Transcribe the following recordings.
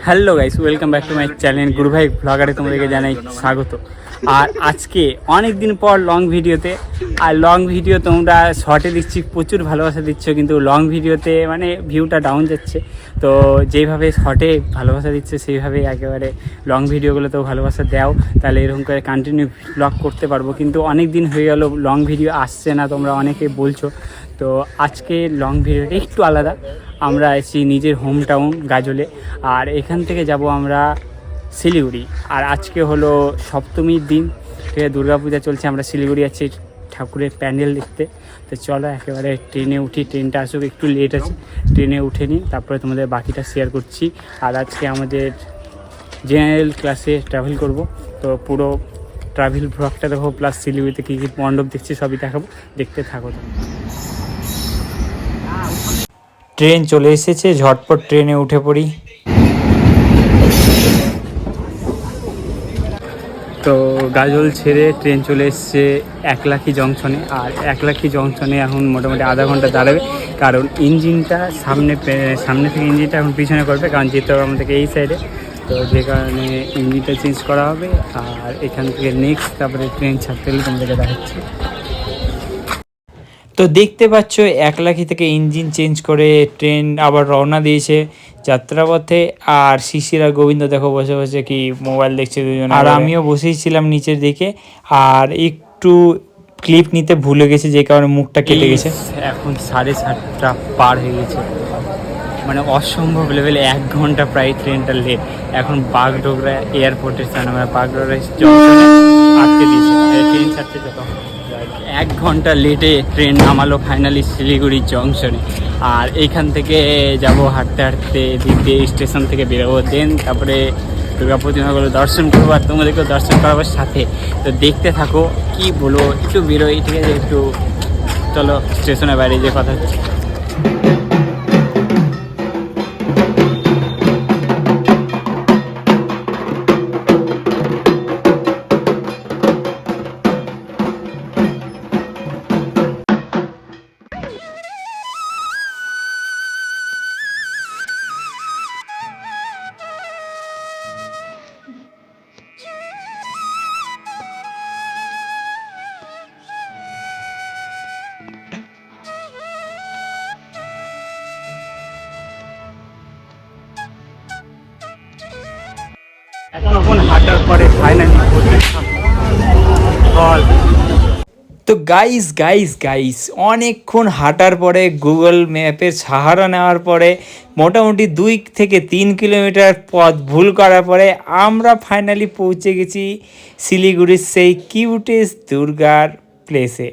Hello guys, welcome back to my channel গুরু ভাই ব্লগারে তোমাদেরকে জানাই স্বাগত। আর আজকে অনেক দিন পর লং ভিডিওতে, আর লং ভিডিও তোমরা শর্টে দিচ্ছি, প্রচুর ভালোবাসা দিচ্ছ, কিন্তু লং ভিডিওতে মানে ভিউটা ডাউন যাচ্ছে। তো যেইভাবে শর্টে ভালোবাসা দিচ্ছে সেইভাবে একেবারে লং ভিডিওগুলোতেও ভালোবাসা দাও, তাহলে এরকম করে কন্টিনিউ ব্লগ করতে পারবো। কিন্তু অনেক দিন হয়ে গেল লং ভিডিও আসছে না, তোমরা অনেকে বলছো। তো আজকে লং ভিডিওটা একটু আলাদা। আমরা আছি নিজের হোম টাউন গাজলে, আর এখান থেকে যাব আমরা শিলিগুড়ি। আর আজকে হলো সপ্তমীর দিন, ঠিক আছে, দুর্গাপূজা চলছে। আমরা শিলিগুড়ি আছি ঠাকুরের প্যান্ডেল দেখতে। তো চলো একেবারে ট্রেনে উঠি, ট্রেনটা আসুক, একটু লেট আছে, ট্রেনে উঠে নিই, তারপরে তোমাদের বাকিটা শেয়ার করছি। আর আজকে আমাদের জেনারেল ক্লাসে ট্রাভেল করব, তো পুরো ট্রাভেল ব্লগটা দেখো, প্লাস শিলিগুড়িতে কী কী মণ্ডপ দেখছি সবই দেখাবো, দেখতে থাকো। ট্রেন চলে এসেছে, ঝটপট ট্রেনে উঠে পড়ি। তো গাজল ছেড়ে ট্রেন চলে এসছে একলাখি জংশনে। আর একলাখি জংশনে এখন মোটামুটি আধা ঘন্টা দাঁড়াবে, কারণ ইঞ্জিনটা সামনে থেকে ইঞ্জিনটা এখন পিছনে করবে, কারণ যেতে হবে আমাদেরকে এই সাইডে। তো যে কারণে ইঞ্জিনটা চেঞ্জ করা হবে। আর এখান থেকে নেক্সট তারপরে ট্রেন ছাড়তে হলে তোমাদেরকে দেখাচ্ছি। তো দেখতে পাচ্ছ একলাখি থেকে ইঞ্জিন চেঞ্জ করে ট্রেন আবার রওনা দিয়েছে যাত্রাপথে। আর শিশিরা গোবিন্দ দেখো বসে বসে কি মোবাইল দেখছে দুজন, আর আমিও বসেই ছিলাম নিচের দিকে। আর একটু ক্লিপ নিতে ভুলে গেছে, যে কারণে মুখটা কেটে গেছে। এখন 7:30 পার হয়ে গেছে, মানে অসম্ভব লেভেলে 1 ঘন্টা প্রায় ট্রেনটা লেট। এখন বাগডোগরা এয়ারপোর্টের স্থান, আমরা বাগডোগরা জংশনে আটকে দিয়েছি, ট্রেন ছাড়তে যেতে হবে। 1 ঘন্টা লেটে ট্রেন নামালো ফাইনালি শিলিগুড়ি জংশনে। আর এইখান থেকে যাব হাঁটতে হাঁটতে দিতে, স্টেশন থেকে বেরোবো, দেন তারপরে দুর্গা প্রতিমাগুলো দর্শন করবো, আর তোমাদেরকেও দর্শন করাবার সাথে। তো দেখতে থাকো, কি বলো, একটু বেরোই, ঠিক আছে, একটু চলো স্টেশনের বাইরে যে কথা হচ্ছে। এখন হাঁটার পরে ফাইনালি তো গাইস অনেকক্ষণ হাঁটার পরে, গুগল ম্যাপের সাহারা নেওয়ার পরে, মোটামুটি 2 থেকে 3 কিলোমিটার পথ ভুল করার পরে আমরা ফাইনালি পৌঁছে গেছি শিলিগুড়ির সেই কিউটেস্ট দুর্গার প্লেসে।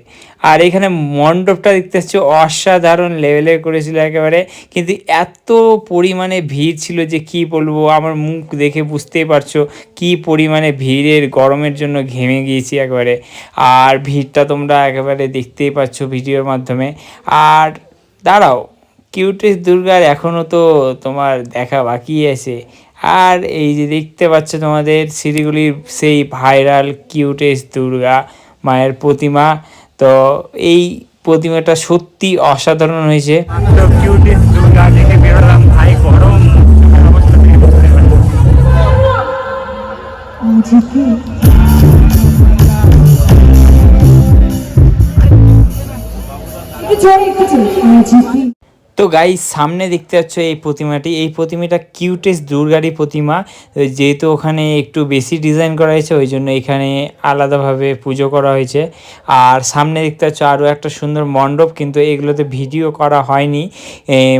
আর এখানে মণ্ডপটা দেখতে পাচ্ছ অসাধারণ লেভেলের করেছিল একেবারে, কিন্তু এত পরিমাণে ভিড় ছিল যে কি বলবো, আমার মুখ দেখে বুঝতেই পারছো কি পরিমাণে ভিড়ের, গরমের জন্য ঘেমে গিয়েছি একেবারে। আর ভিড়টা তোমরা একেবারে দেখতেই পাচ্ছ ভিডিওর মাধ্যমে। আর দাঁড়াও, কিউটেস্ট দুর্গার এখনও তো তোমার দেখা বাকি আছে। আর এই যে দেখতে পাচ্ছ তোমাদের শিলিগুড়ির সেই ভাইরাল কিউটেস্ট দুর্গা মায়ের প্রতিমা। তো এই প্রতিমাটা সত্যি অসাধারণ হয়েছে। কিউটেস্ট দুর্গা দেখে বেরোলাম, ভাই গরম অবস্থা থেকে তো গাইস সামনে দেখতে পাচ্ছ এই প্রতিমাটা কিউটেস্ট দুর্গারই প্রতিমা। যেহেতু ওখানে একটু বেশি ডিজাইন করা হয়েছে, ওই জন্য এখানে আলাদাভাবে পুজো করা হয়েছে। আর সামনে দেখতে পাচ্ছ আরও একটা সুন্দর মণ্ডপ, কিন্তু এগুলোতে ভিডিও করা হয়নি,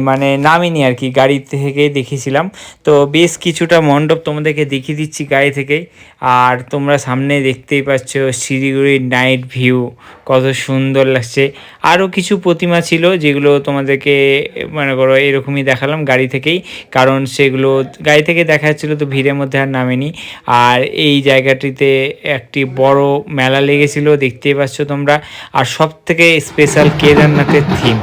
মানে নামিনি আর কি, গাড়ি থেকেই দেখেছিলাম। তো বেশ কিছুটা মণ্ডপ তোমাদেরকে দেখিয়ে দিচ্ছি গাড়ি থেকেই। আর তোমরা সামনে দেখতেই পাচ্ছ শিলিগুড়ির নাইট ভিউ কত সুন্দর লাগছে। আরও কিছু প্রতিমা ছিল যেগুলো তোমাদেরকে মনে করো এরকমই দেখালাম গাড়ি থেকেই, কারণ সেগুলো গাড়ি থেকে দেখা যাচ্ছিলো, তো ভিড়ের মধ্যে আর নামেনি। আর এই জায়গাটিতে একটি বড় মেলা লেগেছিল, দেখতেই পাচ্ছ তোমরা। আর সব থেকে স্পেশাল কেদারনাথের থিম।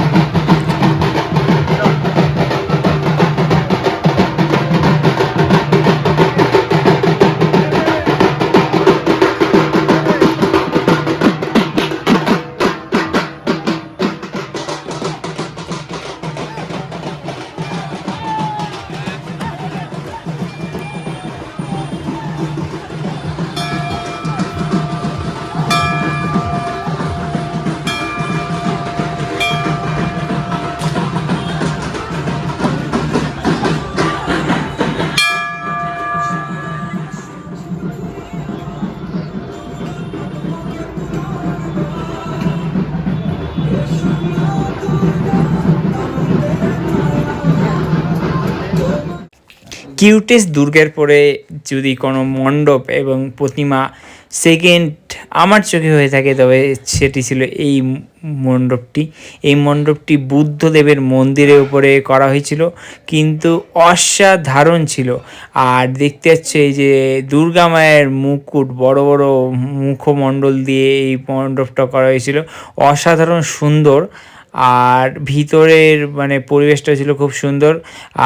কিউটেস্ট দুর্গের পরে যদি কোনো মণ্ডপ এবং প্রতিমা সেকেন্ড আমার চোখে হয়ে থাকে তবে সেটি ছিল এই মণ্ডপটি। এই মণ্ডপটি বুদ্ধদেবের মন্দিরের উপরে করা হয়েছিল, কিন্তু অসাধারণ ছিল। আর দেখতে পাচ্ছ এই যে দুর্গা মায়ের মুকুট, বড় বড় মুখমণ্ডল দিয়ে এই মণ্ডপটা করা হয়েছিল, অসাধারণ সুন্দর। আর ভিতরের মানে পরিবেশটা ছিল খুব সুন্দর।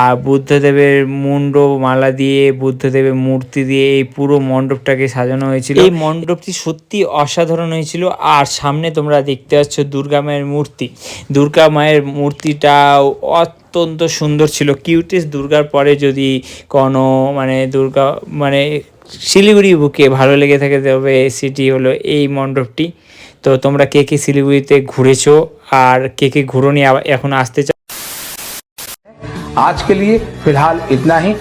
আর বুদ্ধদেবের মুন্ড মালা দিয়ে, বুদ্ধদেবের মূর্তি দিয়ে এই পুরো মণ্ডপটাকে সাজানো হয়েছিল। এই মণ্ডপটি সত্যি অসাধারণ হয়েছিল। আর সামনে তোমরা দেখতে পাচ্ছ দুর্গা মায়ের মূর্তি। দুর্গা মায়ের মূর্তিটাও অত্যন্ত সুন্দর ছিল। কিউটেস্ট দুর্গার পরে যদি কোনো মানে দুর্গা মানে শিলিগুড়ি বুকে ভালো লেগে থাকে তবে সেটি হলো এই মণ্ডপটি। তো তোমরা কে কে শিলিগুড়িতে ঘুরেছো আর কে কে ঘুরোনি এখন আসতে চাও? आज के लिए फिलहाल इतना ही।